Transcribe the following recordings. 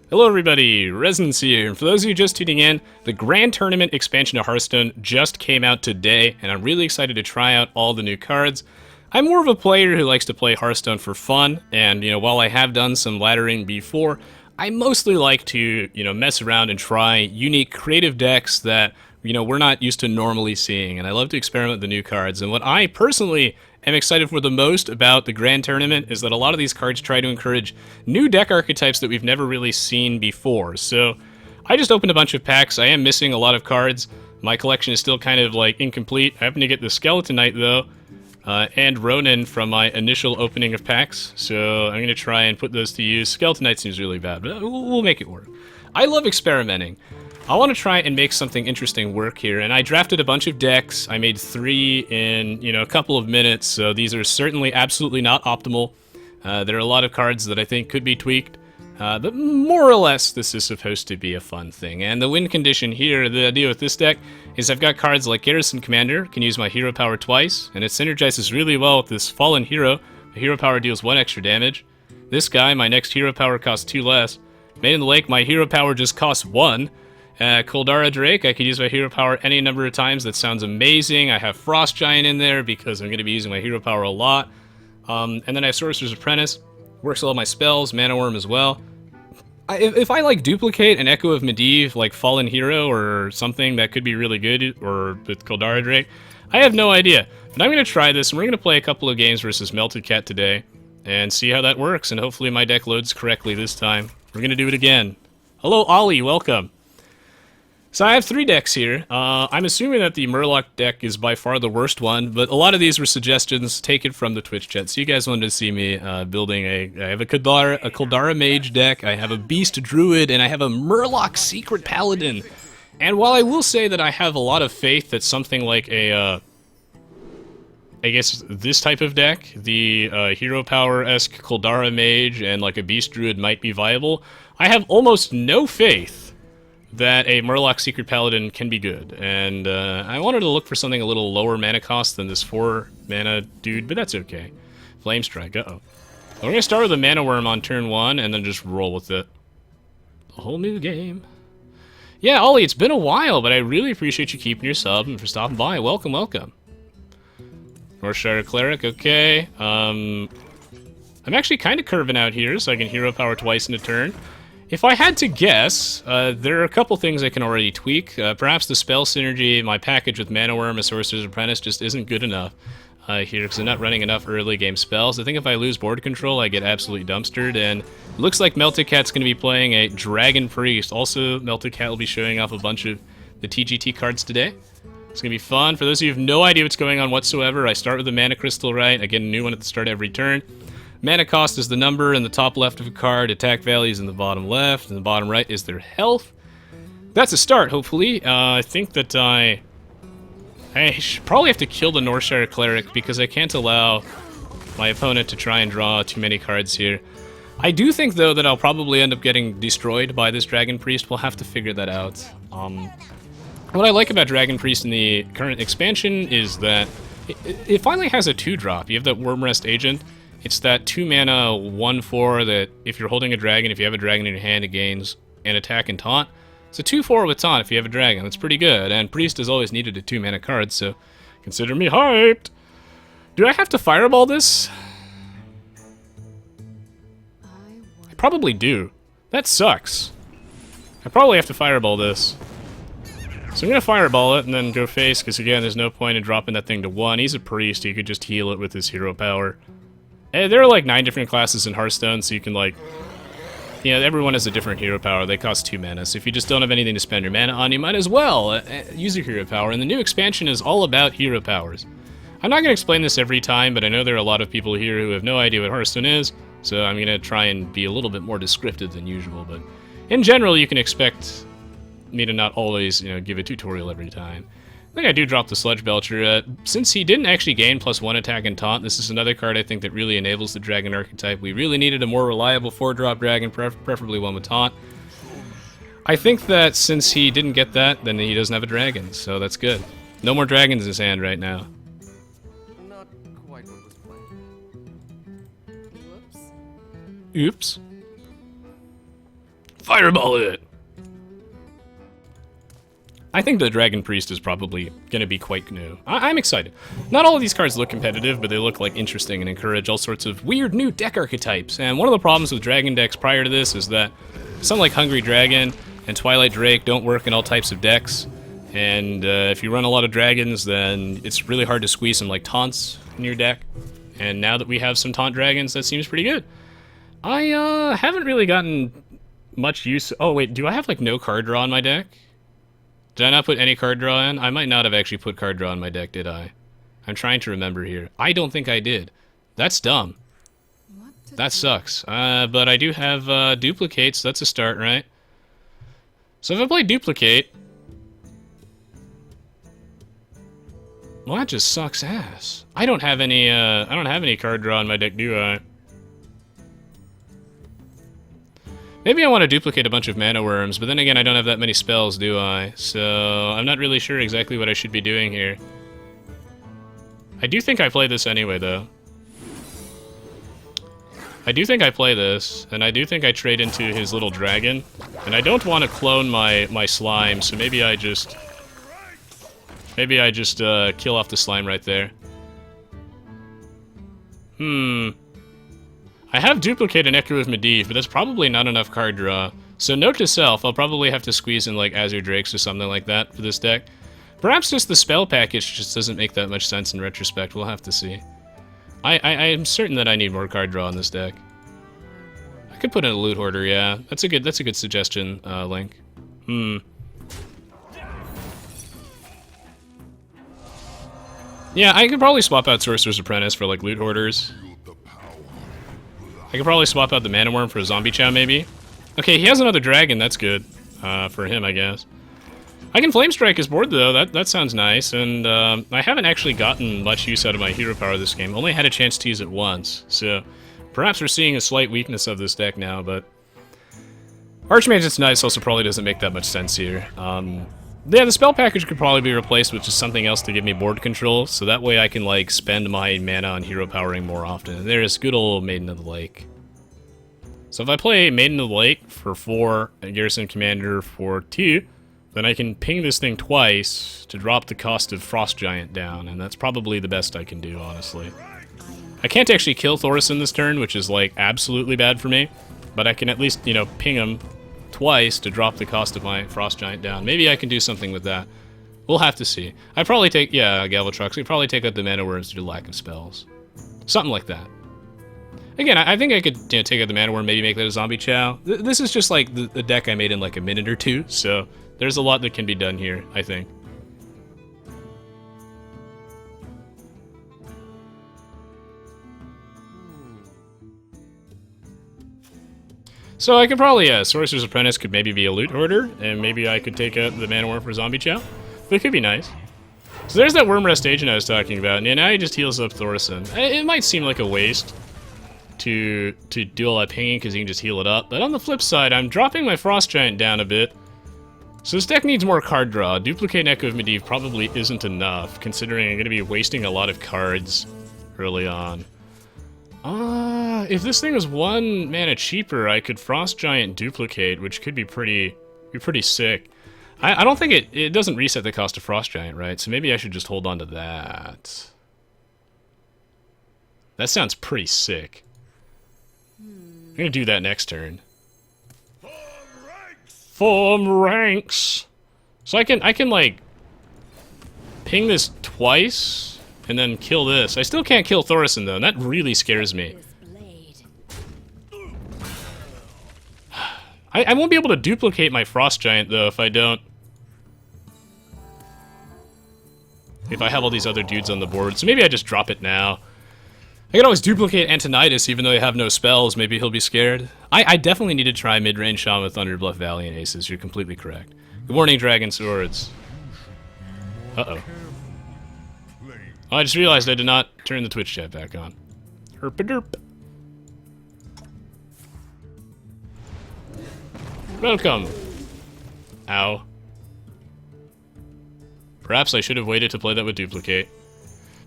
Hello everybody, Resonance here, and for those of you just tuning in, the Grand Tournament expansion of Hearthstone just came out today, and I'm really excited to try out all the new cards. I'm more of a player who likes to play Hearthstone for fun, and while I have done some laddering before, I mostly like to, mess around and try unique creative decks that, we're not used to normally seeing, and I love to experiment with the new cards. And what I personally am excited for the most about the Grand Tournament is that a lot of these cards try to encourage new deck archetypes that we've never really seen before. So I just opened a bunch of packs. I am missing a lot of cards. My collection is still kind of like incomplete. I happen to get the Skeleton Knight though, and Ronin from my initial opening of packs. So I'm going to try and put those to use. Skeleton Knight seems really bad, but we'll make it work. I love experimenting. I want to try and make something interesting work here, and I drafted a bunch of decks. I made 3 in, a couple of minutes, so these are certainly absolutely not optimal. There are a lot of cards that I think could be tweaked, but more or less this is supposed to be a fun thing. And the win condition here, the idea with this deck, is I've got cards like Garrison Commander, can use my hero power twice, and it synergizes really well with this Fallen Hero. The hero power deals 1 extra damage. This guy, my next hero power costs 2 less. Made in the Lake, my hero power just costs 1. Coldarra Drake, I could use my hero power any number of times. That sounds amazing. I have Frost Giant in there because I'm going to be using my hero power a lot. And then I have Sorcerer's Apprentice. Works all my spells, Mana Worm as well. If I like duplicate an Echo of Medivh, like Fallen Hero or something that could be really good, or with Coldarra Drake, I have no idea. But I'm going to try this, and we're going to play a couple of games versus Melted Cat today, and see how that works, and hopefully my deck loads correctly this time. We're going to do it again. Hello, Ollie, welcome. So I have 3 decks here. I'm assuming that the Murloc deck is by far the worst one, but a lot of these were suggestions taken from the Twitch chat. So you guys wanted to see me building I have a Coldarra Mage deck, I have a Beast Druid, and I have a Murloc Secret Paladin. And while I will say that I have a lot of faith that something like a, I guess this type of deck, the Hero Power-esque Coldarra Mage and like a Beast Druid might be viable, I have almost no faith that a Murloc Secret Paladin can be good, and I wanted to look for something a little lower mana cost than this 4 mana dude, but that's okay. Flame Strike, uh-oh. We're gonna start with a Mana Worm on turn 1, and then just roll with it. A whole new game. Yeah, Ollie, it's been a while, but I really appreciate you keeping your sub and for stopping by. Welcome, welcome. Northshire Cleric, okay. I'm actually kind of curving out here, so I can hero power twice in a turn. If I had to guess, there are a couple things I can already tweak. Perhaps the spell synergy, my package with Mana Worm and Sorcerer's Apprentice just isn't good enough here, because I'm not running enough early game spells. I think if I lose board control, I get absolutely dumpstered, and it looks like Melted Cat's going to be playing a Dragon Priest. Also, Melted Cat will be showing off a bunch of the TGT cards today. It's going to be fun. For those of you who have no idea what's going on whatsoever, I start with a Mana Crystal, right? I get a new one at the start of every turn. Mana cost is the number in the top left of a card, attack value is in the bottom left, and the bottom right is their health. That's a start, hopefully. I think that I should probably have to kill the Northshire Cleric because I can't allow my opponent to try and draw too many cards here. I do think, though, that I'll probably end up getting destroyed by this Dragon Priest. We'll have to figure that out. What I like about Dragon Priest in the current expansion is that it finally has a 2-drop. You have that Wormrest Agent. It's that 2 mana 1/4 that if you're holding a dragon, if you have a dragon in your hand, it gains an attack and taunt. It's a 2/4 with taunt if you have a dragon. That's pretty good. And Priest has always needed a 2 mana card, so consider me hyped. Do I have to fireball this? I probably do. That sucks. I probably have to fireball this. So I'm going to fireball it and then go face, because again, there's no point in dropping that thing to 1. He's a priest, he could just heal it with his hero power. There are like 9 different classes in Hearthstone, so you can like, everyone has a different hero power. They cost 2 mana, so if you just don't have anything to spend your mana on, you might as well use your hero power. And the new expansion is all about hero powers. I'm not going to explain this every time, but I know there are a lot of people here who have no idea what Hearthstone is, so I'm going to try and be a little bit more descriptive than usual. But in general, you can expect me to not always, give a tutorial every time. I think I do drop the Sludge Belcher. Since he didn't actually gain +1 attack and taunt, this is another card I think that really enables the dragon archetype. We really needed a more reliable 4-drop dragon, preferably one with taunt. I think that since he didn't get that, then he doesn't have a dragon, so that's good. No more dragons in his hand right now. Not quite what was planned. Oops. Fireball it! I think the Dragon Priest is probably going to be quite new. I'm excited. Not all of these cards look competitive, but they look like interesting and encourage all sorts of weird new deck archetypes. And one of the problems with Dragon decks prior to this is that something like Hungry Dragon and Twilight Drake don't work in all types of decks. And if you run a lot of dragons, then it's really hard to squeeze some like taunts in your deck. And now that we have some taunt dragons, that seems pretty good. I haven't really gotten much use. Oh wait, do I have like no card draw in my deck? Did I not put any card draw in? I might not have actually put card draw in my deck, did I? I'm trying to remember here. I don't think I did. That's dumb. That sucks. But I do have duplicates. That's a start, right? So if I play duplicate, well, that just sucks ass. I don't have any card draw in my deck, do I? Maybe I want to duplicate a bunch of mana worms, but then again, I don't have that many spells, do I? So I'm not really sure exactly what I should be doing here. I do think I play this anyway, though. I do think I play this, and I do think I trade into his little dragon. And I don't want to clone my slime, so maybe I just kill off the slime right there. I have duplicate an Echo of Medivh, but that's probably not enough card draw. So note to self, I'll probably have to squeeze in like Azure Drakes or something like that for this deck. Perhaps just the spell package just doesn't make that much sense in retrospect. We'll have to see. I am certain that I need more card draw in this deck. I could put in a Loot Hoarder, yeah. That's a good suggestion, Link. Yeah, I could probably swap out Sorcerer's Apprentice for like Loot Hoarders. I could probably swap out the Mana Worm for a Zombie Chow, maybe. Okay, he has another dragon, that's good. For him, I guess. I can Flame Strike his board, though, that sounds nice, and I haven't actually gotten much use out of my hero power this game. Only had a chance to use it once, so perhaps we're seeing a slight weakness of this deck now, but Archmage's Knights also probably doesn't make that much sense here. Yeah, the spell package could probably be replaced with just something else to give me board control, so that way I can, like, spend my mana on hero powering more often. And there's good old Maiden of the Lake. So if I play Maiden of the Lake for 4 and Garrison Commander for 2, then I can ping this thing twice to drop the cost of Frost Giant down, and that's probably the best I can do, honestly. I can't actually kill Thaurissan this turn, which is, like, absolutely bad for me, but I can at least, you know, ping him twice to drop the cost of my Frost Giant down. Maybe I can do something with that. We'll have to see. I'd probably take, yeah, Galvatrucks. We'd probably take out the Mana Worms due to lack of spells. Something like that. Again, I think I could, you know, take out the Mana Worm, maybe make that a Zombie Chow. This is just like the deck I made in like a minute or two, so there's a lot that can be done here, I think. So I could probably, Sorcerer's Apprentice could maybe be a Loot Hoarder, and maybe I could take out the Mana Worm for Zombie Chow. But it could be nice. So there's that Wormrest Agent I was talking about, and now he just heals up Thaurissan. It might seem like a waste to do all that pinging, because he can just heal it up. But on the flip side, I'm dropping my Frost Giant down a bit. So this deck needs more card draw. Duplicate Echo of Medivh probably isn't enough, considering I'm going to be wasting a lot of cards early on. If this thing was 1 mana cheaper, I could Frost Giant duplicate, which could be pretty sick. I don't think it doesn't reset the cost of Frost Giant, right? So maybe I should just hold on to that. That sounds pretty sick. I'm gonna do that next turn. Form ranks. So I can like ping this twice and then kill this. I still can't kill Thaurissan though, and that really scares me. I won't be able to duplicate my Frost Giant though if I don't. If I have all these other dudes on the board, so maybe I just drop it now. I can always duplicate Antonidas even though I have no spells, maybe he'll be scared. I definitely need to try mid-range Shaman with Thunderbluff Valiant Aces, you're completely correct. Good morning, Dragon Swords. Uh-oh. Oh, I just realized I did not turn the Twitch chat back on. Herp-a-derp. Welcome. Ow. Perhaps I should have waited to play that with duplicate.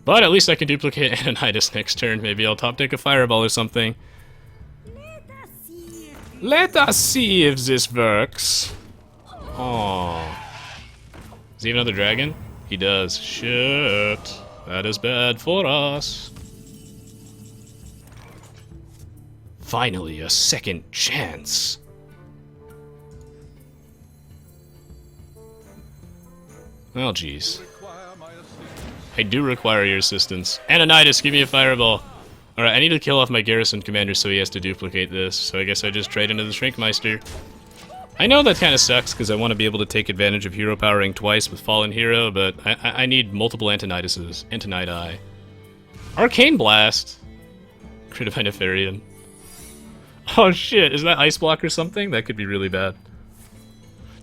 But at least I can duplicate Antonidas next turn. Maybe I'll top deck a Fireball or something. Let us see if this works. Oh. Does he have another dragon? He does. Shit. That is bad for us. Finally, a second chance. Oh, jeez. I do require your assistance. Ananias, give me a fireball. Alright, I need to kill off my garrison commander so he has to duplicate this. So I guess I just trade into the Shrinkmeister. I know that kind of sucks because I want to be able to take advantage of hero powering twice with Fallen Hero, but I need multiple Antoniduses. Antonidi. Arcane Blast. Crit by Nefarian. Oh shit, is that Ice Block or something? That could be really bad.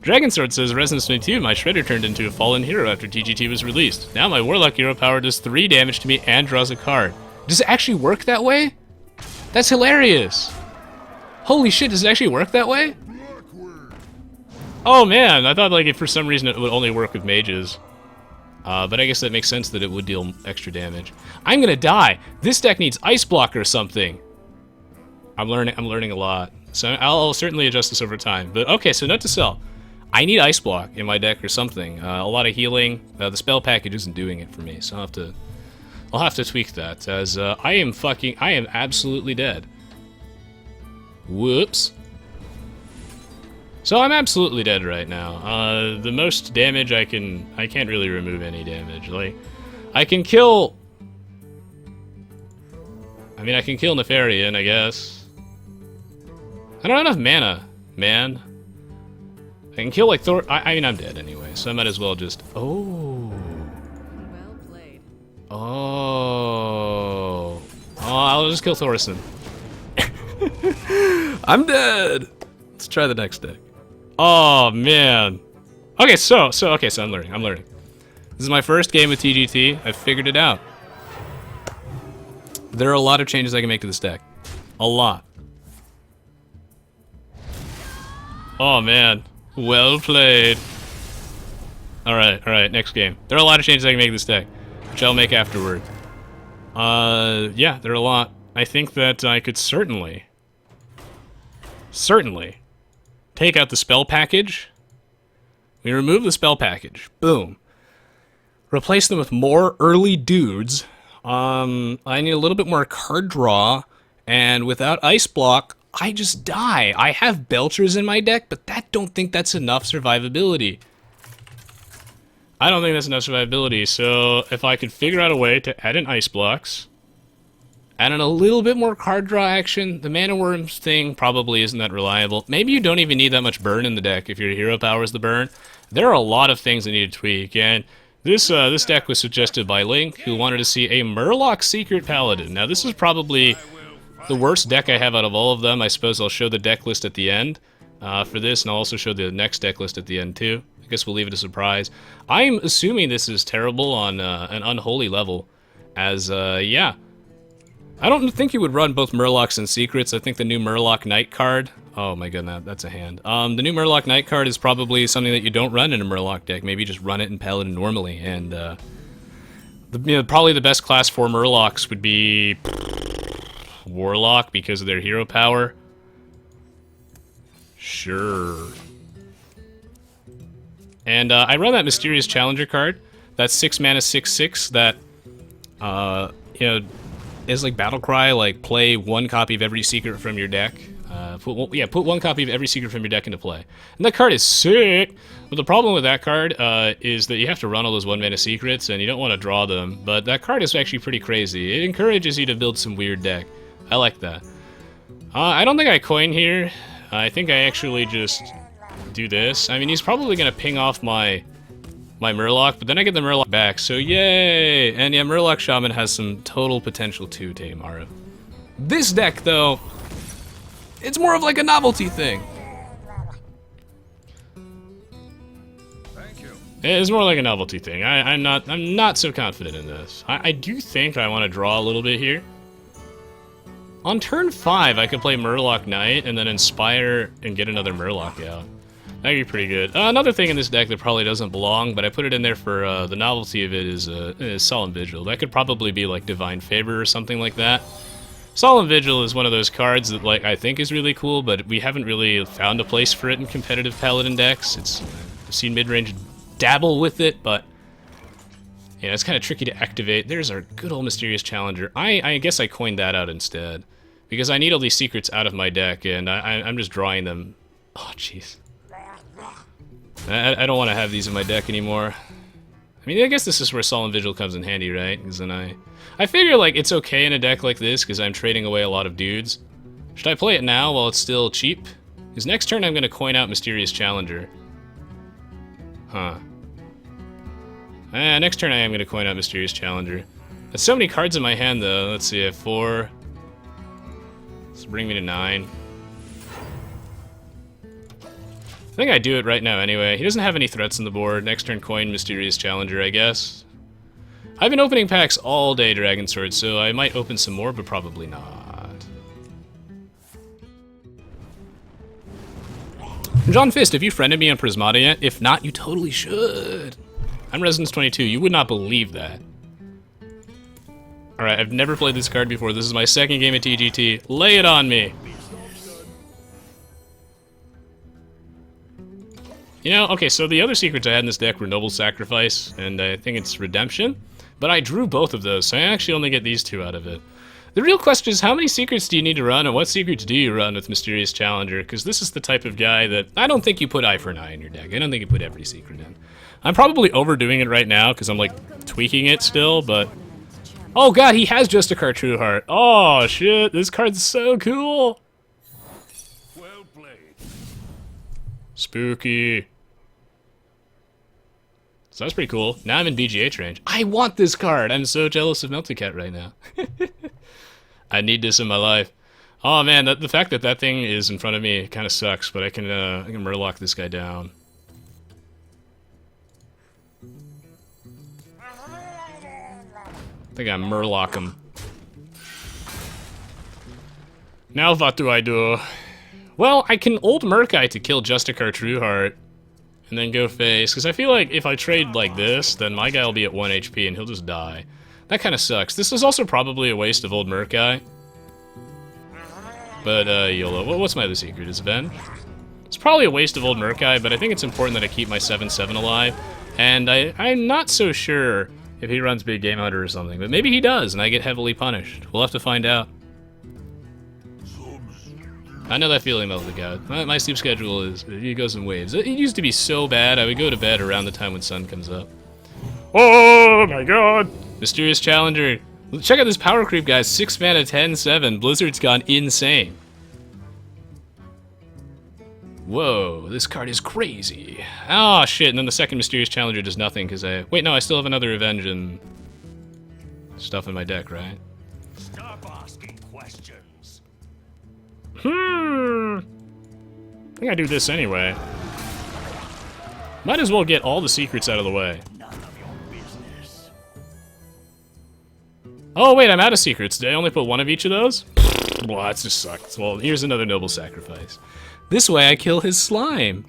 Dragon Sword says, Resonance 22, my Shredder turned into a Fallen Hero after TGT was released. Now my Warlock hero power does 3 damage to me and draws a card. Does it actually work that way? That's hilarious. Holy shit, does it actually work that way? Oh man, I thought like if for some reason it would only work with mages. But I guess that makes sense that it would deal extra damage. I'm gonna die. This deck needs Ice Block or something. I'm learning a lot. So I'll certainly adjust this over time. But okay, so note to self. I need Ice Block in my deck or something. A lot of healing. The spell package isn't doing it for me, so I'll have to tweak that, as I am absolutely dead. Whoops. So I'm absolutely dead right now. The most damage I can't really remove any damage. Like, I can kill Nefarian, I guess. I don't have enough mana, man. I can kill like Thor. I mean, I'm dead anyway, so I might as well just. Oh. Well played. Oh. I'll just kill Thorson. I'm dead. Let's try the next deck. Oh man. Okay, so I'm learning. This is my first game with TGT. I figured it out. There are a lot of changes I can make to this deck. A lot. Oh man. Well played. Alright, next game. There are a lot of changes I can make to this deck, which I'll make afterward. Yeah, there are a lot. I think that I could certainly take out the spell package. We remove the spell package. Boom. Replace them with more early dudes. I need a little bit more card draw, and without Ice Block, I just die. I have Belchers in my deck, but don't think that's enough survivability. I don't think that's enough survivability, so if I could figure out a way to add in Ice Blocks, add in a little bit more card draw action, the Mana Worms thing probably isn't that reliable. Maybe you don't even need that much burn in the deck if your hero power is the burn. There are a lot of things that need to tweak, and this deck was suggested by Link, who wanted to see a Murloc Secret Paladin. Now this is probably the worst deck I have out of all of them. I suppose I'll show the deck list at the end for this, and I'll also show the next deck list at the end too. I guess we'll leave it a surprise. I'm assuming this is terrible on an unholy level, as, yeah. I don't think you would run both Murlocs and Secrets. I think the new Murloc Knight card... Oh my goodness, that's a hand. The new Murloc Knight card is probably something that you don't run in a Murloc deck. Maybe just run it in Paladin normally, and, probably the best class for Murlocs would be... Warlock, because of their hero power. Sure. And I run that Mysterious Challenger card. That's 6 mana, 6/6. That is like Battle Cry. Like play 1 copy of every secret from your deck. Put 1 copy of every secret from your deck into play. And that card is sick. But the problem with that card is that you have to run all those 1 mana secrets, and you don't want to draw them. But that card is actually pretty crazy. It encourages you to build some weird deck. I like that. I don't think I coin here. I think I actually just do this. I mean, he's probably going to ping off my Murloc, but then I get the Murloc back, so yay! And yeah, Murloc Shaman has some total potential to Tamaru. This deck, though, it's more of like a novelty thing. Thank you. It's more like a novelty thing. I'm not so confident in this. I do think I want to draw a little bit here. On turn 5, I could play Murloc Knight and then Inspire and get another Murloc out. That'd be pretty good. Another thing in this deck that probably doesn't belong, but I put it in there for the novelty of it, is Solemn Vigil. That could probably be like Divine Favor or something like that. Solemn Vigil is one of those cards that, like, I think is really cool, but we haven't really found a place for it in competitive Paladin decks. I've seen mid-range dabble with it, but yeah, it's kind of tricky to activate. There's our good old Mysterious Challenger. I guess I coined that out instead, because I need all these secrets out of my deck, and I'm just drawing them. Oh, jeez. I don't want to have these in my deck anymore. I mean, I guess this is where Solemn Vigil comes in handy, right? Because then I figure, like, it's okay in a deck like this because I'm trading away a lot of dudes. Should I play it now while it's still cheap? Because next turn I'm going to coin out Mysterious Challenger. Huh. Next turn I am going to coin out Mysterious Challenger. There's so many cards in my hand, though. Let's see, I have 4. Let's bring me to 9. I think I do it right now anyway. He doesn't have any threats on the board. Next turn coin Mysterious Challenger, I guess. I've been opening packs all day, Dragon Sword, so I might open some more, but probably not. John Fist, have you friended me on Prismata yet? If not, you totally should. I'm Resonance 22. You would not believe that. Alright, I've never played this card before. This is my second game at TGT. Lay it on me. You know, okay, so the other secrets I had in this deck were Noble Sacrifice, and I think it's Redemption. But I drew both of those, so I actually only get these 2 out of it. The real question is, how many secrets do you need to run, and what secrets do you run with Mysterious Challenger? Because this is the type of guy that... I don't think you put Eye for an Eye in your deck. I don't think you put every secret in. I'm probably overdoing it right now, because I'm, like, tweaking it still, but... Oh god, he has Justicar Trueheart. Oh, shit, this card's so cool! Well played. Spooky. So that's pretty cool. Now I'm in BGH range. I want this card! I'm so jealous of Melty Cat right now. I need this in my life. Oh man, the fact that that thing is in front of me kind of sucks, but I can Murloc this guy down. I think I Murloc him. Now what do I do? Well, I can ult Murkai to kill Justicar Trueheart. And then go face, because I feel like if I trade like this, then my guy will be at 1 HP and he'll just die. That kind of sucks. This is also probably a waste of old Murkai. But, YOLO. What's my other secret? Is Avenge? It's probably a waste of old Murkai, but I think it's important that I keep my 7/7 alive. And I'm not so sure if he runs Big Game Hunter or something, but maybe he does, and I get heavily punished. We'll have to find out. I know that feeling, Melted God. My sleep schedule it goes in waves. It used to be so bad, I would go to bed around the time when sun comes up. Oh my god! Mysterious Challenger. Check out this power creep, guys. 6 mana, 10/7. Blizzard's gone insane. Whoa, this card is crazy. Oh shit, and then the second Mysterious Challenger does nothing because wait, no, I still have another Revenge and stuff in my deck, right? Stop asking questions. I think I do this anyway. Might as well get all the secrets out of the way. None of your business. Oh wait, I'm out of secrets. Did I only put 1 of each of those? Well, that just sucks. Well, here's another Noble Sacrifice. This way I kill his slime.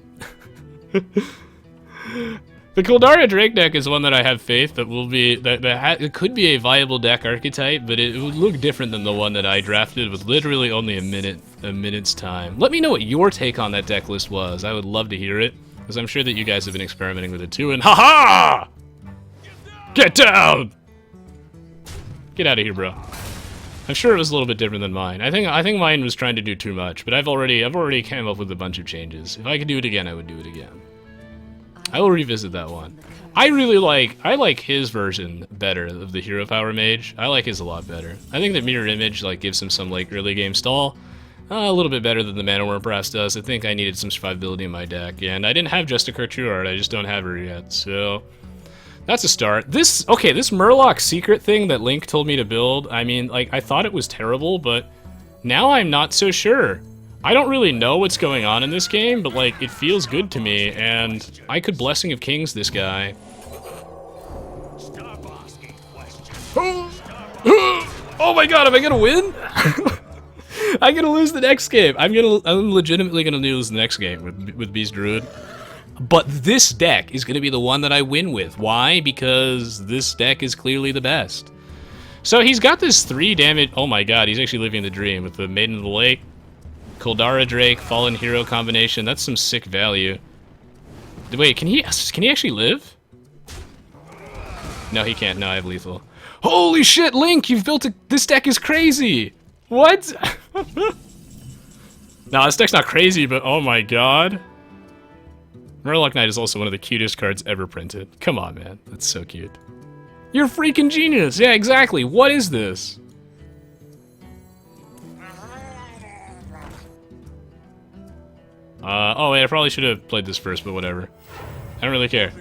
The Coldarra Drake deck is one that I have faith that will be it could be a viable deck archetype, but it would look different than the one that I drafted with literally only a minute's time. Let me know what your take on that deck list was. I would love to hear it, because I'm sure that you guys have been experimenting with it too. And haha! Get down! Get out of here, bro. I'm sure it was a little bit different than mine. I think mine was trying to do too much, but I've already came up with a bunch of changes. If I could do it again, I would do it again. I will revisit that one. I like his version better of the Hero Power Mage. I like his a lot better. I think that Mirror Image like gives him some like early game stall. A little bit better than the Mana Worm perhaps does. I think I needed some survivability in my deck, and I didn't have Justicar Trueheart. I just don't have her yet, so that's a start. This Murloc secret thing that Link told me to build, I mean, like, I thought it was terrible, but now I'm not so sure. I don't really know what's going on in this game, but, like, it feels good to me, and I could Blessing of Kings this guy. Stop asking questions. Oh my god, am I gonna win? I'm gonna lose the next game. I'm legitimately gonna lose the next game with Beast Druid. But this deck is gonna be the one that I win with. Why? Because this deck is clearly the best. So he's got this 3 damage. Oh my god, he's actually living the dream with the Maiden of the Lake, Coldarra Drake, Fallen Hero combination. That's some sick value. Wait, can he actually live? No, he can't. No, I have lethal. Holy shit, Link! You've built a... This deck is crazy! What? Nah, this deck's not crazy, but oh my god. Murloc Knight is also one of the cutest cards ever printed. Come on, man. That's so cute. You're freaking genius! Yeah, exactly. What is this? Oh wait, I probably should have played this first, but whatever. I don't really care.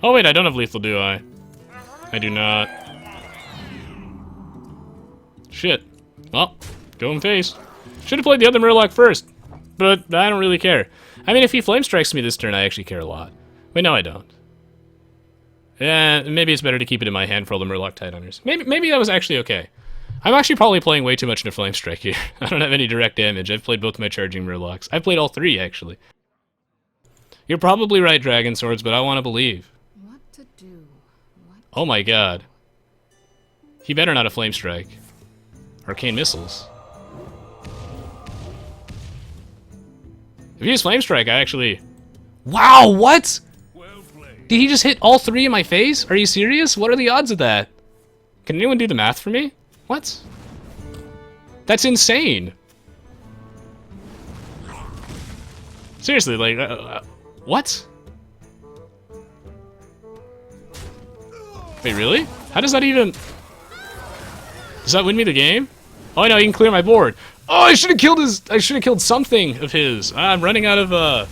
Oh wait, I don't have lethal, do I? I do not. Shit. Well, going face. Should have played the other Murloc first, but I don't really care. I mean, if he flame strikes me this turn, I actually care a lot. Wait, no, I don't. Yeah, maybe it's better to keep it in my hand for all the Murloc Tidehunters. Maybe that was actually okay. I'm actually probably playing way too much into flame strike here. I don't have any direct damage. I've played both my charging Murlocs. I've played all 3 actually. You're probably right, Dragon Swords, but I want to believe. What to do? Oh my god. He better not have flame strike. Arcane missiles. If he has flame strike, I actually... Wow, what? Well played. Did he just hit all 3 in my face? Are you serious? What are the odds of that? Can anyone do the math for me? What? That's insane. Seriously, like, what? Wait, really? How does that even... Does that win me the game? Oh, I know, he can clear my board. Oh, I should have killed his... I should have killed something of his. I'm running out of, I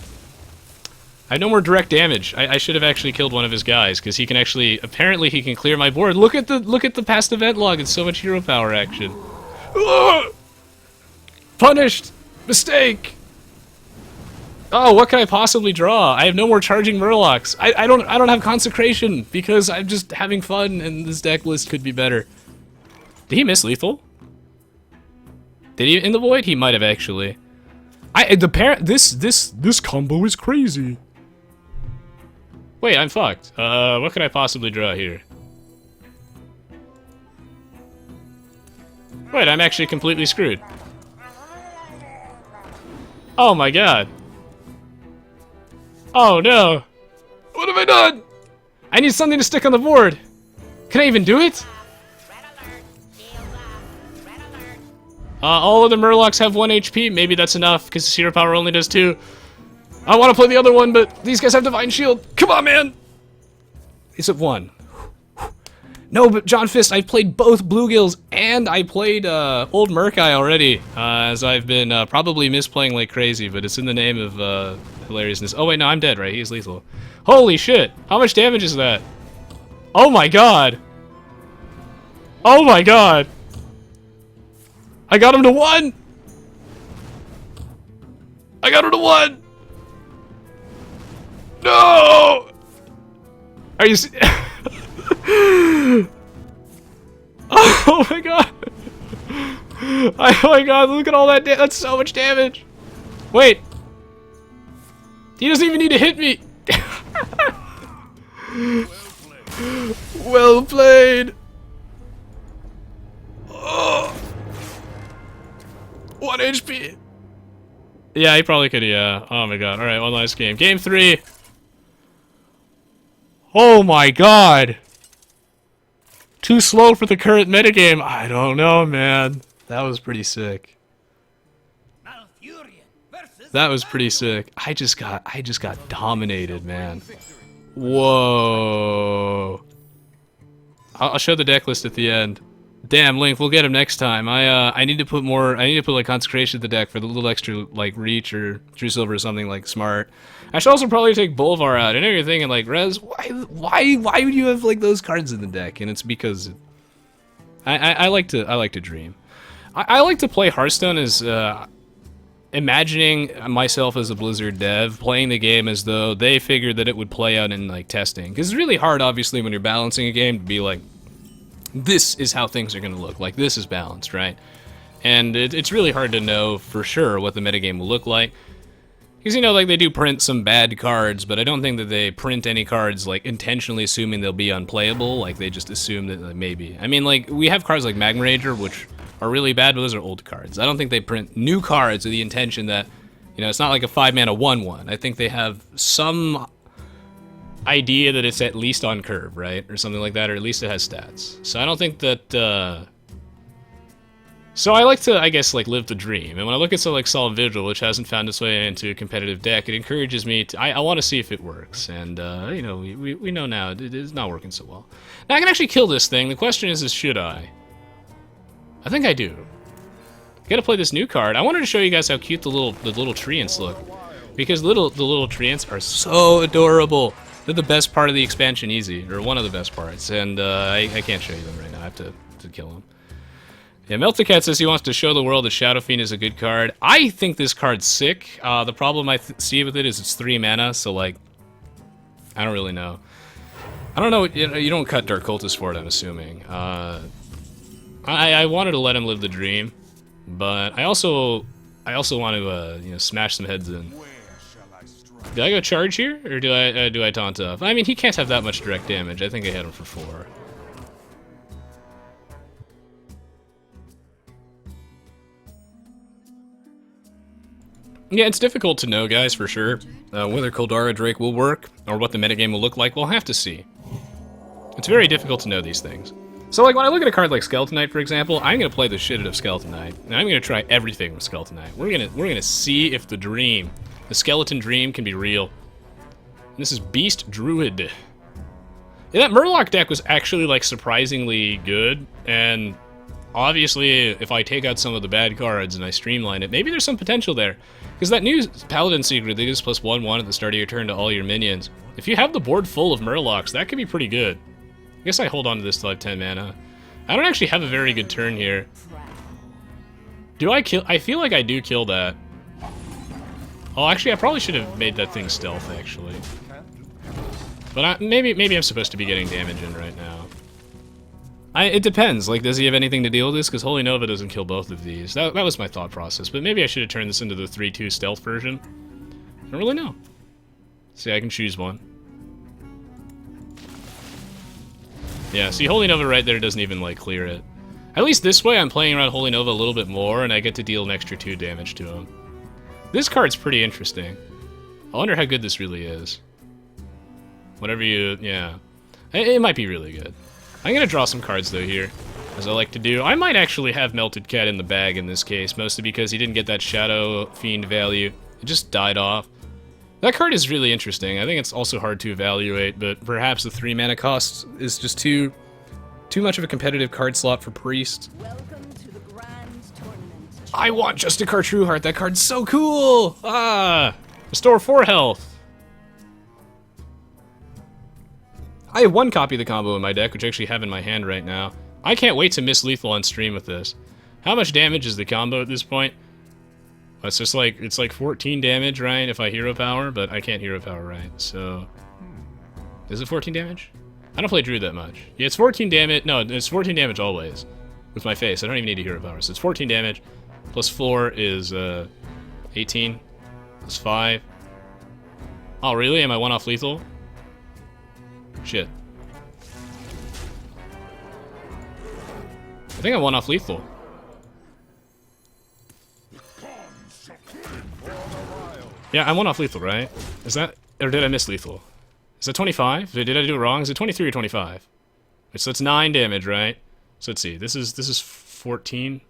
have no more direct damage. I should have actually killed one of his guys, because he can actually... Apparently, he can clear my board. Look at the past event log. It's so much hero power action. Ugh! Punished! Mistake! Oh, what can I possibly draw? I have no more charging Murlocs. I don't have consecration because I'm just having fun and this deck list could be better. Did he miss lethal? Did he in the void? He might have actually. This combo is crazy. Wait, I'm fucked. What could I possibly draw here? Wait, I'm actually completely screwed. Oh my god. Oh no! What have I done? I need something to stick on the board! Can I even do it? All of the Murlocs have 1 HP. Maybe that's enough, because hero power only does 2. I want to play the other one, but these guys have Divine Shield. Come on, man! Is it 1? No, but John Fist, I've played both Bluegills, and I played Old Murkai already, as I've been probably misplaying like crazy, but it's in the name of hilariousness. Oh wait, no, I'm dead, right? He's lethal. Holy shit! How much damage is that? Oh my god! Oh my god! I got him to 1! I got him to 1! No! Are you Oh my god! Oh my god, look at all that damage. That's so much damage! Wait! He doesn't even need to hit me! Well played! Oh. 1 HP! Yeah, he probably could, yeah. Oh my god. Alright, one last game. Game 3! Oh my god! Too slow for the current metagame. I don't know, man. That was pretty sick. That was pretty sick. I just got dominated, man. Whoa. I'll show the deck list at the end. Damn, Link, we'll get him next time. I need to put like consecration to the deck for the little extra like reach or true silver or something like smart. I should also probably take Bolvar out. I know you're thinking like, Rez, why would you have like those cards in the deck? And it's because I like to dream. I like to play Hearthstone as imagining myself as a Blizzard dev, playing the game as though they figured that it would play out in like testing. Because it's really hard, obviously, when you're balancing a game to be like, this is how things are going to look. Like, this is balanced, right? And it's really hard to know for sure what the metagame will look like. Because, you know, like, they do print some bad cards, but I don't think that they print any cards, like, intentionally assuming they'll be unplayable. Like, they just assume that, like, maybe. I mean, like, we have cards like Magma Rager, which are really bad, but those are old cards. I don't think they print new cards with the intention that, you know, it's not like a 5-mana 1/1. I think they have some idea that it's at least on curve, right? Or something like that, or at least it has stats. So I don't think that, So I like to, I guess, like, live the dream. And when I look at something like Solemn Vigil, which hasn't found its way into a competitive deck, it encourages me to, I want to see if it works. And, you know, we know now it is not working so well. Now, I can actually kill this thing. The question is should I? I think I do. I gotta play this new card. I wanted to show you guys how cute the little treants look. Because the little treants are so adorable. They're the best part of the expansion easy, or one of the best parts. And, I can't show you them right now. I have to kill them. Yeah, Melticat says he wants to show the world that Shadowfiend is a good card. I think this card's sick. The problem I see with it is it's 3 mana, so, like, I don't really know. I don't know, you don't cut Dark Cultist for it, I'm assuming. I wanted to let him live the dream, but I also want to, you know, smash some heads in. Did I go charge here, or do I taunt up? I mean, he can't have that much direct damage. I think I hit him for 4. Yeah, it's difficult to know, guys, for sure. Whether Coldarra Drake will work, or what the metagame will look like, we'll have to see. It's very difficult to know these things. So, like, when I look at a card like Skeleton Knight, for example, I'm gonna play the shit out of Skeleton Knight, and I'm gonna try everything with Skeleton Knight. We're gonna see if the dream, the skeleton dream, can be real. And this is Beast Druid. Yeah, that Murloc deck was actually, like, surprisingly good, and obviously, if I take out some of the bad cards and I streamline it, maybe there's some potential there. Because that new Paladin secret, they just +1/1 at the start of your turn to all your minions. If you have the board full of Murlocs, that could be pretty good. I guess I hold on to this till I have 10 mana. I don't actually have a very good turn here. Do I kill? I feel like I do kill that. Oh, actually, I probably should have made that thing stealth, actually. But maybe I'm supposed to be getting damage in right now. It depends. Like, does he have anything to deal with this? Because Holy Nova doesn't kill both of these. That was my thought process. But maybe I should have turned this into the 3/2 stealth version. I don't really know. See, I can choose one. Yeah, see, Holy Nova right there doesn't even, like, clear it. At least this way, I'm playing around Holy Nova a little bit more, and I get to deal an extra 2 damage to him. This card's pretty interesting. I wonder how good this really is. Whatever you... yeah. It might be really good. I'm gonna draw some cards, though, here, as I like to do. I might actually have Melted Cat in the bag in this case, mostly because he didn't get that Shadowfiend value. It just died off. That card is really interesting. I think it's also hard to evaluate, but perhaps the 3 mana cost is just too much of a competitive card slot for Priest. Welcome to the grand tournament. I want Justicar Trueheart. That card's so cool! Ah! Restore 4 health. I have 1 copy of the combo in my deck, which I actually have in my hand right now. I can't wait to miss lethal on stream with this. How much damage is the combo at this point? It's just like, it's like 14 damage, right, if I hero power, but I can't hero power, right, so... Is it 14 damage? I don't play Druid that much. Yeah, it's 14 damage, no, it's 14 damage always. With my face, I don't even need a hero power, so it's 14 damage, plus 4 is, 18, plus 5. Oh, really? Am I 1 off lethal? Shit. I think I 1 off lethal. Yeah, I'm 1 off lethal, right? Is that... or did I miss lethal? Is that 25? Did I do it wrong? Is it 23 or 25? So that's 9 damage, right? So let's see. This is 14.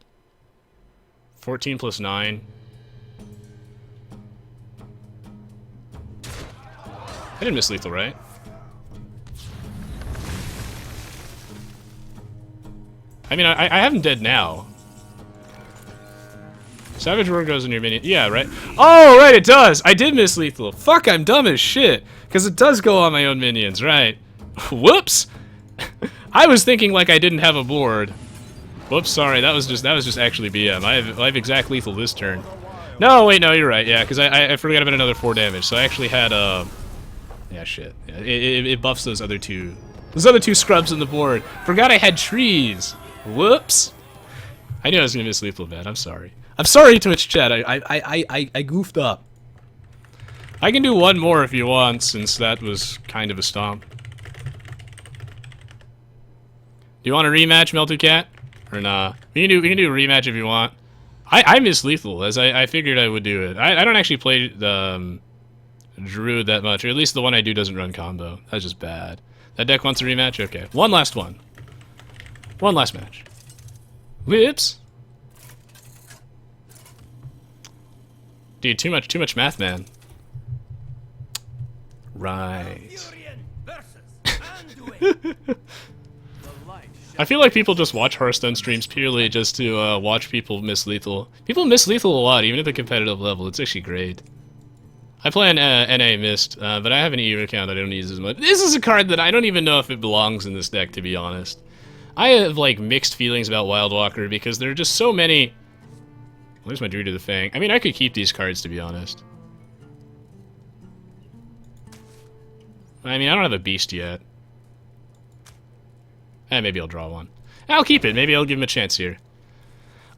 14 plus 9. I didn't miss lethal, right? I mean, I have him dead now. Savage Roar goes in your minion. Yeah, right? Oh, right, it does! I did miss lethal. Fuck, I'm dumb as shit. Because it does go on my own minions, right? Whoops! I was thinking like I didn't have a board. Whoops, sorry, that was just actually BM. I have exact lethal this turn. No, wait, no, you're right, yeah, because I forgot about another 4 damage. So I actually had, yeah, shit. Yeah, it buffs those other 2. Those other 2 scrubs on the board. Forgot I had trees. Whoops. I knew I was gonna miss lethal, man. I'm sorry. I'm sorry, Twitch chat. I goofed up. I can do one more if you want, since that was kind of a stomp. Do you want a rematch, Melted Cat? Or nah? We can do a rematch if you want. I miss lethal, as I figured I would do it. I don't actually play the Druid that much, or at least the one I do doesn't run combo. That's just bad. That deck wants a rematch? Okay. One last one. One last match. Whoops. Dude, too much math, man. Right. I feel like people just watch Hearthstone streams purely just to watch people miss lethal. People miss lethal a lot, even at the competitive level. It's actually great. I play on NA Mist, but I have an EU account that I don't use as much. This is a card that I don't even know if it belongs in this deck, to be honest. I have, like, mixed feelings about Wildwalker because there are just so many... Where's my Druid of the Fang? I mean, I could keep these cards, to be honest. I mean, I don't have a Beast yet. Maybe I'll draw one. I'll keep it. Maybe I'll give him a chance here.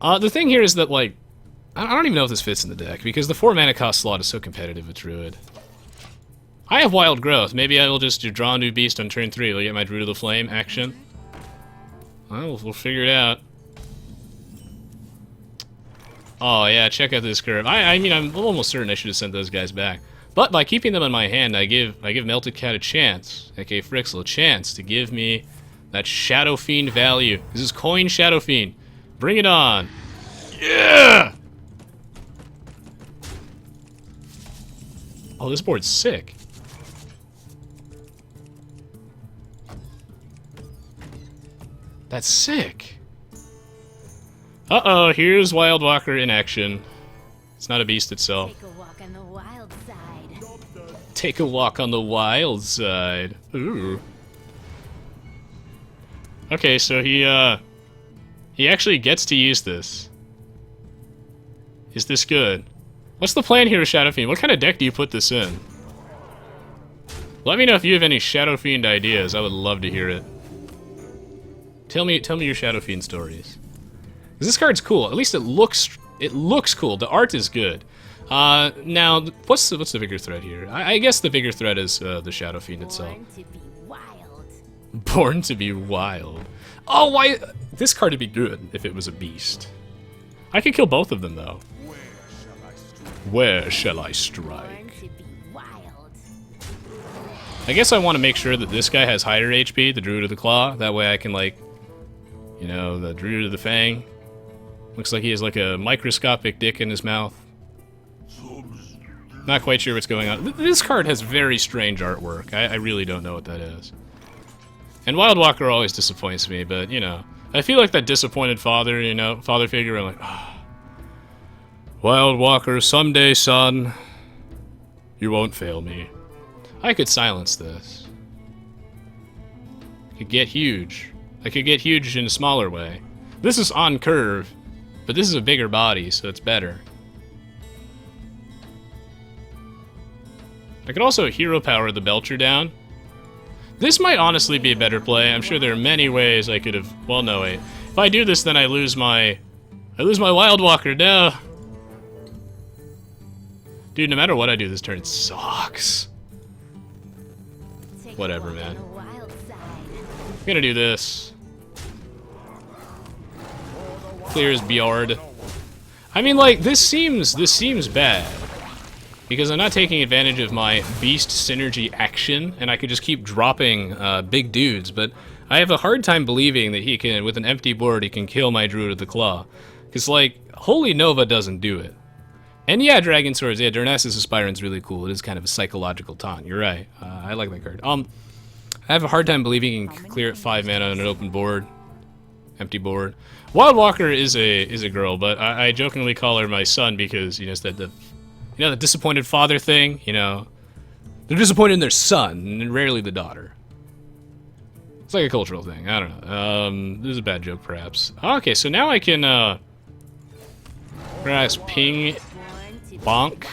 The thing here is that, like... I don't even know if this fits in the deck, because the 4 mana cost slot is so competitive with Druid. I have Wild Growth. Maybe I will just draw a new Beast on turn 3. I'll get my Druid of the Flame action. Well, we'll figure it out. Oh, yeah, check out this curve. I mean, I'm almost certain I should have sent those guys back. But by keeping them in my hand, I give Melted Cat a chance, aka Frixel, a chance to give me that Shadowfiend value. This is coin Shadowfiend. Bring it on. Yeah! Oh, this board's sick. That's sick. Uh-oh, here's Wildwalker in action. It's not a beast itself. Take a walk on the wild side. Take a walk on the wild side. Ooh. Okay, so he actually gets to use this. Is this good? What's the plan here with Shadowfiend? What kind of deck do you put this in? Let me know if you have any Shadowfiend ideas. I would love to hear it. Tell me your Shadowfiend stories. 'Cause this card's cool. At least it looks cool. The art is good. Now, what's the bigger threat here? I guess the bigger threat is the Shadowfiend itself. Born to be wild. Born to be wild. Oh, why? This card would be good if it was a beast. I could kill both of them, though. Where shall I strike? Born to be wild. I guess I want to make sure that this guy has higher HP, the Druid of the Claw. That way I can, like, you know, the Druid of the Fang. Looks like he has, like, a microscopic dick in his mouth. Not quite sure what's going on. This card has very strange artwork. I really don't know what that is. And Wildwalker always disappoints me, but, you know, I feel like that disappointed father, you know, father figure. I'm like, ah. Wildwalker, someday, son, you won't fail me. I could silence this. I could get huge. I could get huge in a smaller way. This is on curve, but this is a bigger body, so it's better. I could also hero power the Belcher down. This might honestly be a better play. I'm sure there are many ways I could have... Well, no, wait. If I do this, then I lose my Wildwalker. No. Dude, no matter what I do this turn, it sucks. Take a Whatever, walk man. on the wild side. I'm gonna do this. Clear as Bjord. I mean, like, this seems bad. Because I'm not taking advantage of my Beast Synergy action, and I could just keep dropping big dudes, but I have a hard time believing that he can, with an empty board, he can kill my Druid of the Claw. Because, like, Holy Nova doesn't do it. And yeah, Dragon Swords, yeah, Darnassus Aspirant's really cool. It is kind of a psychological taunt. You're right. I like that card. I have a hard time believing you can clear at 5 mana on an open board. Empty board. Wildwalker is a girl, but I jokingly call her my son because, you know, it's the disappointed father thing, you know. They're disappointed in their son, and rarely the daughter. It's like a cultural thing. I don't know. This is a bad joke, perhaps. Okay, so now I can, press ping, bonk.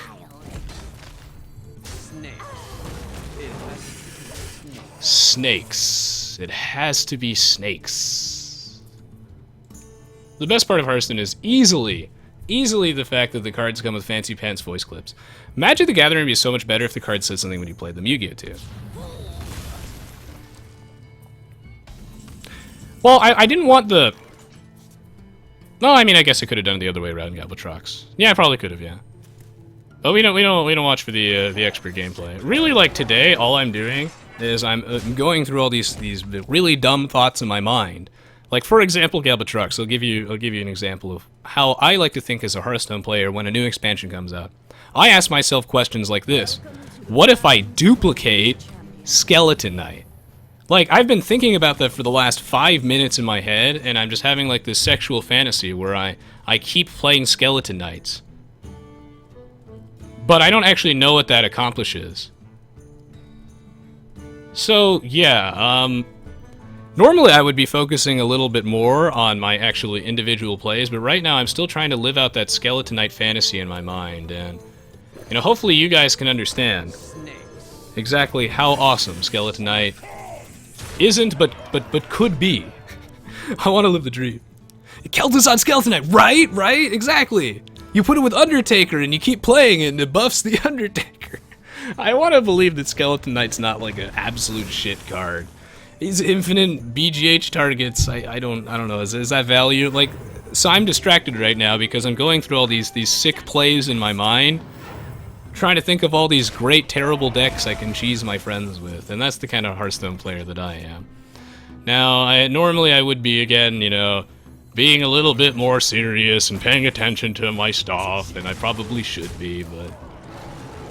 Snakes. It has to be snakes. The best part of Hearthstone is easily easily the fact that the cards come with fancy pants voice clips. Magic the Gathering would be so much better if the card said something when you played them. Yu-Gi-Oh! Too. Well, I didn't want the... No, I mean, I guess I could have done it the other way around in Galbatrox. Yeah, I probably could have, yeah. But we don't watch for the expert gameplay. Really, like today, all I'm doing is I'm going through all these really dumb thoughts in my mind. Like, for example, Galbatrox. I'll give you an example of how I like to think as a Hearthstone player when a new expansion comes out. I ask myself questions like this: what if I duplicate Skeleton Knight? Like, I've been thinking about that for the last 5 minutes in my head, and I'm just having like this sexual fantasy where I keep playing Skeleton Knights. But I don't actually know what that accomplishes. So, yeah, normally I would be focusing a little bit more on my actually individual plays, but right now I'm still trying to live out that Skeleton Knight fantasy in my mind, and, you know, hopefully you guys can understand exactly how awesome Skeleton Knight isn't, but could be. I want to live the dream. Kelta's on Skeleton Knight, right? Right? Exactly. You put it with Undertaker and you keep playing it and it buffs the Undertaker. I want to believe that Skeleton Knight's not like an absolute shit card. He's infinite BGH targets. I don't know. Is that value? Like, so I'm distracted right now because I'm going through all these sick plays in my mind, trying to think of all these great, terrible decks I can cheese my friends with, and that's the kind of Hearthstone player that I am. Now, normally I would be, again, you know, being a little bit more serious and paying attention to my stuff, and I probably should be, but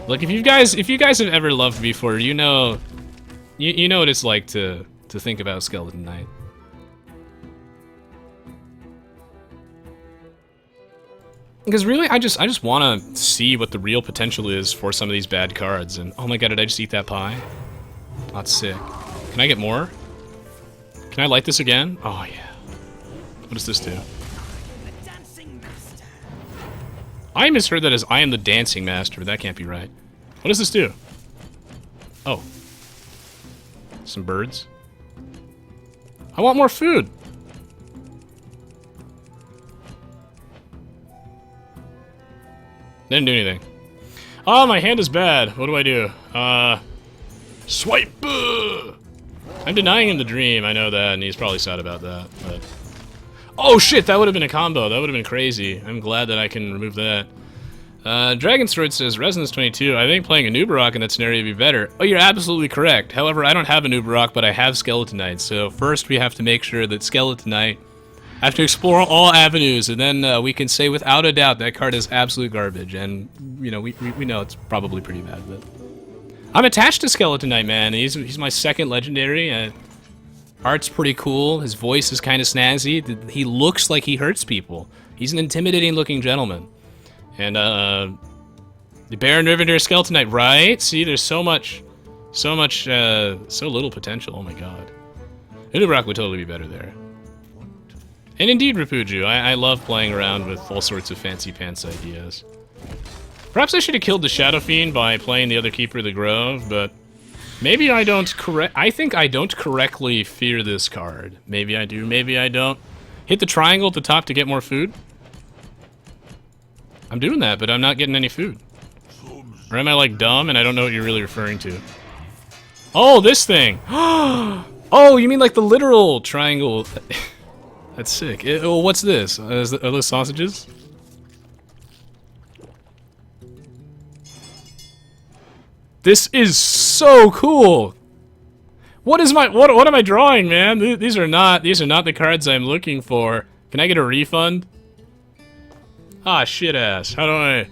look, if you guys have ever loved before, you know what it's like to think about Skeleton Knight. Because really, I just want to see what the real potential is for some of these bad cards, and oh my god, did I just eat that pie? Oh, that's sick. Can I get more? Can I light this again? Oh yeah. What does this do? I misheard that as I am the dancing master, but that can't be right. What does this do? Oh. Some birds. I want more food. Didn't do anything. Oh, my hand is bad. What do I do? Swipe! I'm denying him the dream, I know that, and he's probably sad about that, but... Oh shit, that would have been a combo. That would have been crazy. I'm glad that I can remove that. Dragon Sword says, Resonance 22, I think playing a Nubarok in that scenario would be better. Oh, you're absolutely correct. However, I don't have a Nubarok, but I have Skeleton Knight, so first we have to make sure that Skeleton Knight... I have to explore all avenues, and then we can say without a doubt that card is absolute garbage, and, you know, we know it's probably pretty bad, but... I'm attached to Skeleton Knight, man. He's my second legendary. Art's pretty cool. His voice is kind of snazzy. He looks like he hurts people. He's an intimidating-looking gentleman. And, the Baron Rivendare Skeleton Knight, right? See, there's so little potential. Oh my god. Unibrock would totally be better there. And indeed, Rapuju, I love playing around with all sorts of fancy pants ideas. Perhaps I should have killed the Shadowfiend by playing the other Keeper of the Grove, but maybe I think I don't correctly fear this card. Maybe I do, maybe I don't. Hit the triangle at the top to get more food? I'm doing that, but I'm not getting any food. Or am I, like, dumb and I don't know what you're really referring to? Oh, this thing! Oh, you mean like the literal triangle? That's sick. Oh, what's this? Are those sausages? This is so cool. What am I drawing, man? These are not the cards I'm looking for. Can I get a refund? Ah, shit ass. How do I?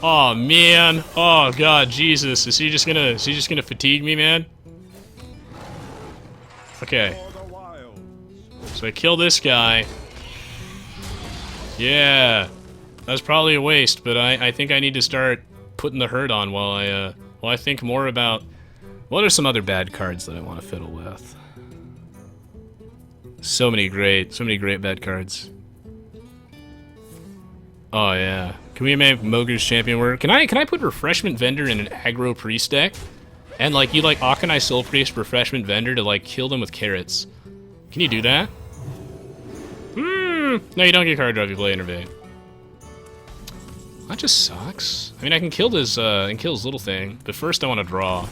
Oh man. Oh god, Jesus. Is he just gonna fatigue me, man? Okay. So I kill this guy. Yeah. That was probably a waste, but I think I need to start putting the hurt on while I think more about what are some other bad cards that I want to fiddle with. So many great bad cards. Oh yeah. Can we make Mogre's Champion work? Can I put Refreshment Vendor in an aggro priest deck? And like you like Auchenai Soul Priest Refreshment Vendor to like kill them with carrots. Can you do that? No, you don't get card draw if you play Innervate. That just sucks. I mean, I can kill this little thing, but first I want to draw.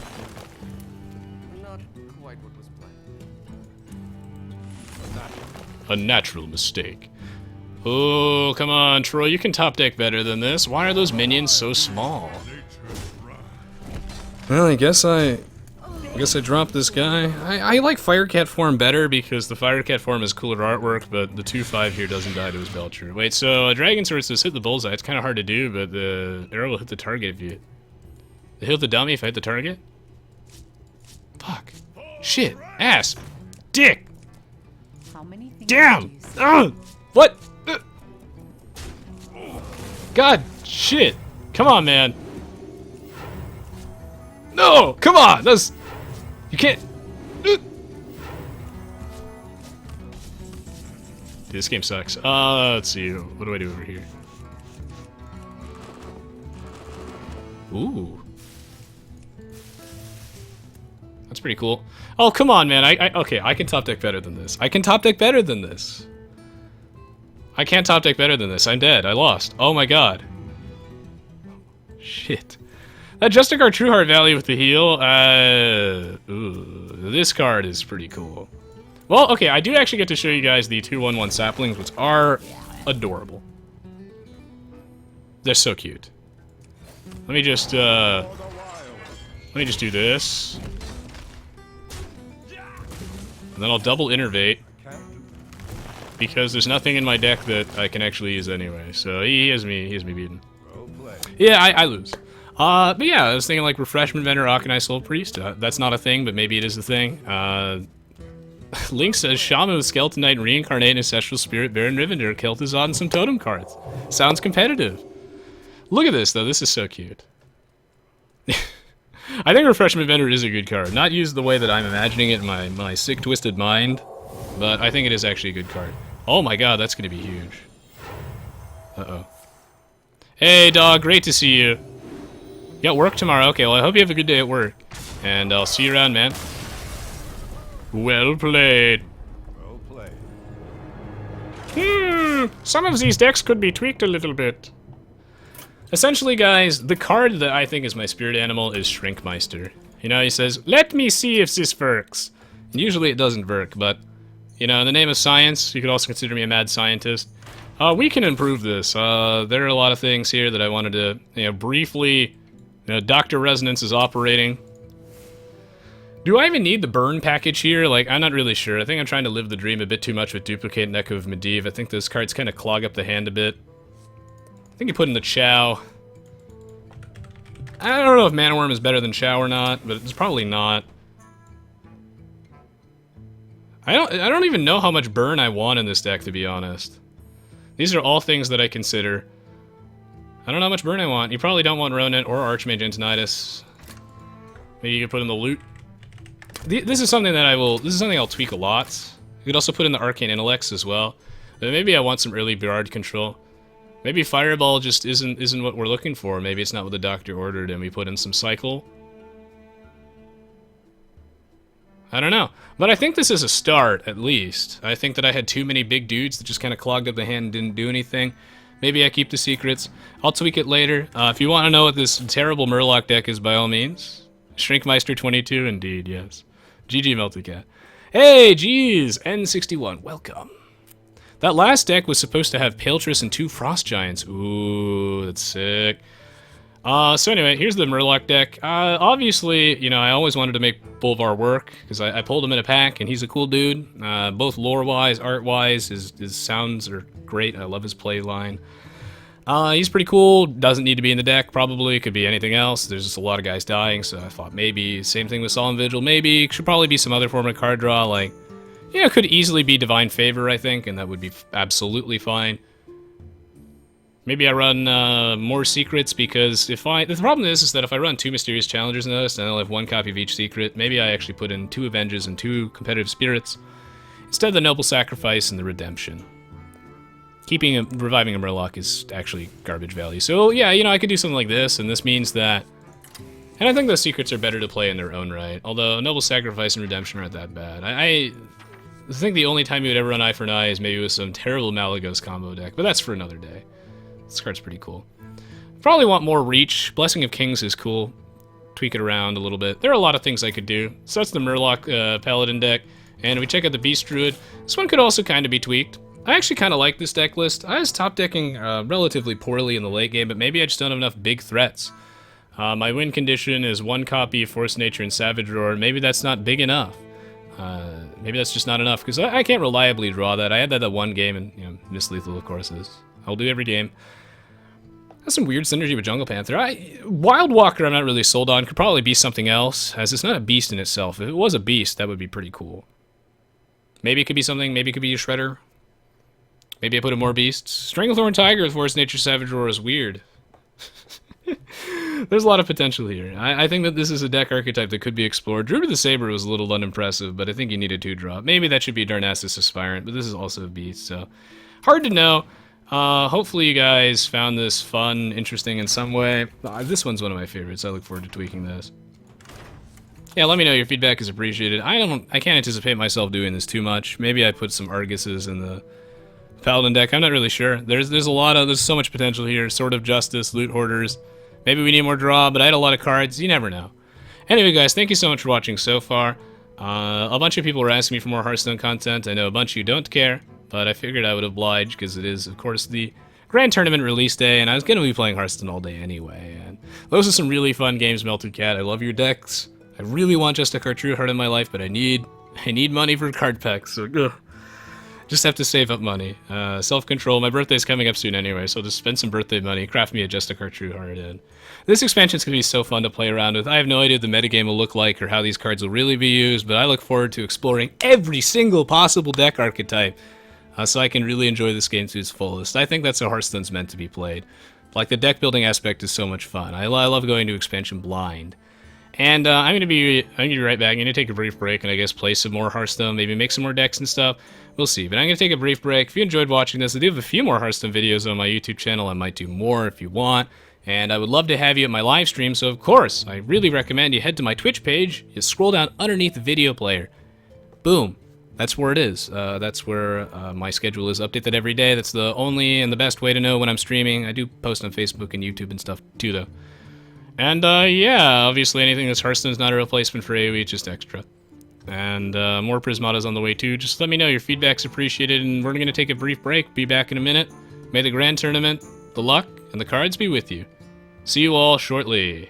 Not quite what was planned. A natural mistake. Oh, come on, Troy, you can top deck better than this. Why are those minions so small? Well, I guess I dropped this guy. I like Firecat form better because the Firecat form is cooler artwork, but the 2/5 here doesn't die to his Belcher. Wait, so a Dragon Sword says hit the bullseye. It's kind of hard to do, but the arrow will hit the target if you... It hit the dummy if I hit the target? Fuck. Shit. Ass. Dick. How many things Damn. did you say? Ugh. What? God. Shit. Come on, man. No. Come on. That's... You can't... Dude, this game sucks. Let's see. What do I do over here? Ooh. That's pretty cool. Oh, come on, man. Okay, I can top deck better than this. I can top deck better than this. I can't top deck better than this. I'm dead. I lost. Oh my god. Shit. That Justicar True Heart value with the heal, this card is pretty cool. Well, okay, I do actually get to show you guys the 2/1/1 saplings, which are adorable. They're so cute. Let me just do this. And then I'll double Innervate. Because there's nothing in my deck that I can actually use anyway. So he has me beaten. Yeah, I lose. But yeah, I was thinking like Refreshment Vendor, Auchenai, Soul Priest. That's not a thing, but maybe it is a thing. Link says Shamu, Skeleton Knight, Reincarnate, Ancestral Spirit, Baron Rivender, Kel'Thuzad, and some totem cards. Sounds competitive. Look at this though, this is so cute. I think Refreshment Vendor is a good card. Not used the way that I'm imagining it in my sick, twisted mind, but I think it is actually a good card. Oh my god, that's gonna be huge. Uh-oh. Hey dog, great to see you. You got work tomorrow? Okay, well I hope you have a good day at work. And I'll see you around, man. Well played. Well played. Some of these decks could be tweaked a little bit. Essentially, guys, the card that I think is my spirit animal is Shrinkmeister. You know, he says, let me see if this works. And usually it doesn't work, but, you know, in the name of science, you could also consider me a mad scientist. We can improve this. There are a lot of things here that I wanted to, you know, briefly... You know, Dr. Resonance is operating. Do I even need the burn package here? Like, I'm not really sure. I think I'm trying to live the dream a bit too much with Duplicate and Echo of Medivh. I think those cards kind of clog up the hand a bit. I think you put in the Chow. I don't know if Mana Worm is better than Chow or not, but it's probably not. I don't even know how much burn I want in this deck, to be honest. These are all things that I consider. I don't know how much burn I want. You probably don't want Ronin or Archmage Antonidas. Maybe you could put in the loot. This is something that I'll tweak a lot. You could also put in the Arcane Intellects as well. But maybe I want some early Bard control. Maybe Fireball just isn't what we're looking for. Maybe it's not what the doctor ordered and we put in some Cycle. I don't know. But I think this is a start, at least. I think that I had too many big dudes that just kind of clogged up the hand and didn't do anything. Maybe I keep the secrets. I'll tweak it later. If you want to know what this terrible Murloc deck is, by all means. Shrinkmeister 22, indeed, yes. GG Meltycat. Hey, geez, N61, welcome. That last deck was supposed to have Paltris and 2 Frost Giants. Ooh, that's sick. So anyway, here's the Murloc deck. Obviously, you know, I always wanted to make Bolvar work, because I pulled him in a pack, and he's a cool dude. Both lore-wise, art-wise, his sounds are great. I love his play line. He's pretty cool. Doesn't need to be in the deck, probably. Could be anything else. There's just a lot of guys dying, so I thought maybe. Same thing with Solemn Vigil. Maybe. Should probably be some other form of card draw, like... You know, could easily be Divine Favor, I think, and that would be absolutely fine. Maybe I run more secrets, because if I... The problem is that if I run 2 Mysterious Challengers in this, and I'll have 1 copy of each secret, maybe I actually put in 2 Avengers and 2 Competitive Spirits, instead of the Noble Sacrifice and the Redemption. Reviving a Murloc is actually garbage value. So yeah, you know, I could do something like this, and this means that... And I think those secrets are better to play in their own right, although Noble Sacrifice and Redemption aren't that bad. I think the only time you would ever run eye for an eye is maybe with some terrible Malagos combo deck, but that's for another day. This card's pretty cool. Probably want more reach. Blessing of Kings is cool. Tweak it around a little bit. There are a lot of things I could do. So that's the Murloc Paladin deck. And if we check out the Beast Druid, this one could also kind of be tweaked. I actually kind of like this deck list. I was top decking relatively poorly in the late game, but maybe I just don't have enough big threats. My win condition is 1 copy of Force Nature and Savage Roar. Maybe that's not big enough. Maybe that's just not enough, because I can't reliably draw that. I had that one game, and, you know, Miss Lethal, of course, is. I'll do every game. Has some weird synergy with Jungle Panther. Wild Walker I'm not really sold on. Could probably be something else, as it's not a beast in itself. If it was a beast, that would be pretty cool. Maybe it could be something. Maybe it could be a Shredder. Maybe I put in more beasts. Stranglethorn Tiger with Force Nature Savage Roar is weird. There's a lot of potential here. I think that this is a deck archetype that could be explored. Druid of the Saber was a little unimpressive, but I think you need a 2-drop. Maybe that should be Darnassus Aspirant, but this is also a beast, so hard to know. Hopefully you guys found this fun, interesting in some way. This one's one of my favorites. I look forward to tweaking this. Yeah, let me know. Your feedback is appreciated. I can't anticipate myself doing this too much. Maybe I put some Arguses in the Paladin deck. I'm not really sure. There's so much potential here. Sword of Justice, Loot Hoarders. Maybe we need more draw, but I had a lot of cards. You never know. Anyway, guys, thank you so much for watching so far. A bunch of people were asking me for more Hearthstone content. I know a bunch of you don't care, but I figured I would oblige because it is, of course, the Grand Tournament release day, and I was going to be playing Hearthstone all day anyway. And those are some really fun games, Melted Cat. I love your decks. I really want just a True Heart in my life, but I need money for card packs, so ugh. Just have to save up money. Self-control. My birthday's coming up soon anyway, so I'll just spend some birthday money, craft me a Justicar True Heart, and this expansion's going to be so fun to play around with. I have no idea what the metagame will look like or how these cards will really be used, but I look forward to exploring every single possible deck archetype so I can really enjoy this game to its fullest. I think that's how Hearthstone's meant to be played. Like, the deck building aspect is so much fun. I love going to expansion blind. And I'm gonna be right back. I'm gonna take a brief break and I guess play some more Hearthstone, maybe make some more decks and stuff. We'll see. But I'm gonna take a brief break. If you enjoyed watching this, I do have a few more Hearthstone videos on my YouTube channel. I might do more if you want. And I would love to have you at my live stream. So of course, I really recommend you head to my Twitch page. You scroll down underneath the video player. Boom. That's where it is. That's where my schedule is. Update that every day. That's the only and the best way to know when I'm streaming. I do post on Facebook and YouTube and stuff too, though. And yeah, obviously anything that's Hearthstone is not a replacement for AoE, it's just extra. And more Prismata's on the way too. Just let me know, your feedback's appreciated, and we're gonna take a brief break. Be back in a minute. May the Grand Tournament, the luck, and the cards be with you. See you all shortly.